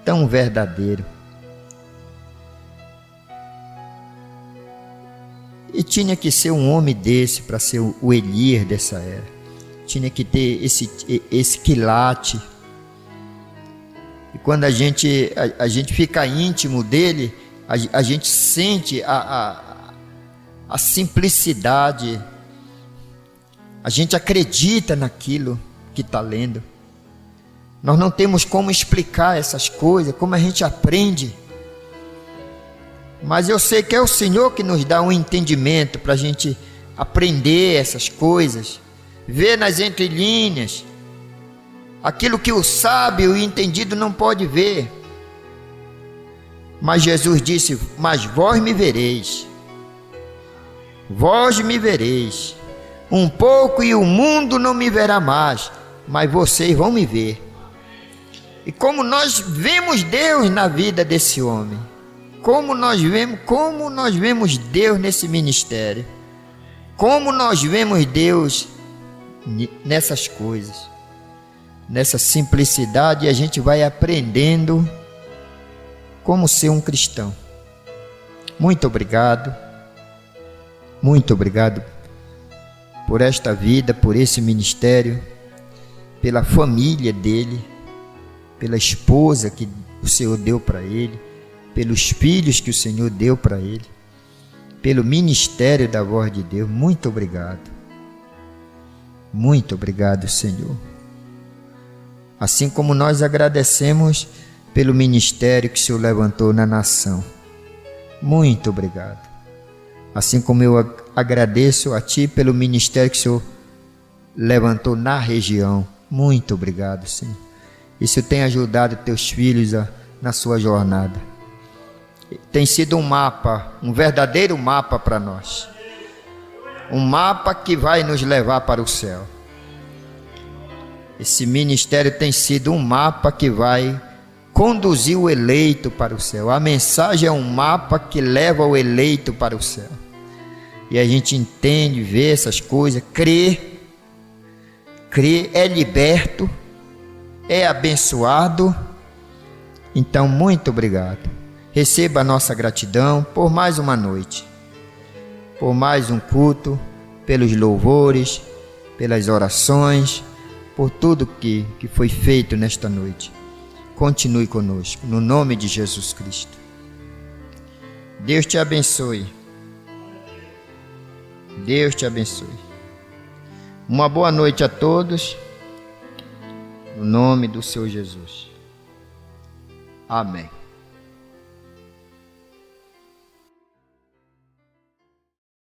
tão verdadeiro. E tinha que ser um homem desse para ser o Elias dessa era. Tinha que ter esse quilate. E quando a gente fica íntimo dele, a gente sente a simplicidade. A gente acredita naquilo que está lendo. Nós não temos como explicar essas coisas, como a gente aprende. Mas eu sei que é o Senhor que nos dá um entendimento para a gente aprender essas coisas, ver nas entrelinhas aquilo que o sábio e o entendido não pode ver. Mas Jesus disse, mas vós me vereis, um pouco e o mundo não me verá mais, mas vocês vão me ver. E como nós vemos Deus na vida desse homem, como nós vemos Deus nesse ministério, como nós vemos Deus nessas coisas, nessa simplicidade, e a gente vai aprendendo como ser um cristão. Muito obrigado por esta vida, por esse ministério, pela família dele, pela esposa que o Senhor deu para ele, pelos filhos que o Senhor deu para ele, pelo ministério da Voz de Deus. Muito obrigado. Muito obrigado, Senhor. Assim como nós agradecemos pelo ministério que o Senhor levantou na nação. Muito obrigado. Assim como eu agradeço a Ti pelo ministério que o Senhor levantou na região. Muito obrigado, Senhor. Isso tem ajudado Teus filhos na sua jornada. Tem sido um mapa, um verdadeiro mapa para nós. Um mapa que vai nos levar para o céu. Esse ministério tem sido um mapa que vai conduzir o eleito para o céu. A mensagem é um mapa que leva o eleito para o céu. E a gente entende, vê essas coisas, crê, é liberto, é abençoado. Então, muito obrigado. Receba a nossa gratidão por mais uma noite, por mais um culto, pelos louvores, pelas orações, por tudo que foi feito nesta noite. Continue conosco, no nome de Jesus Cristo. Deus te abençoe. Deus te abençoe. Uma boa noite a todos, no nome do Senhor Jesus. Amém.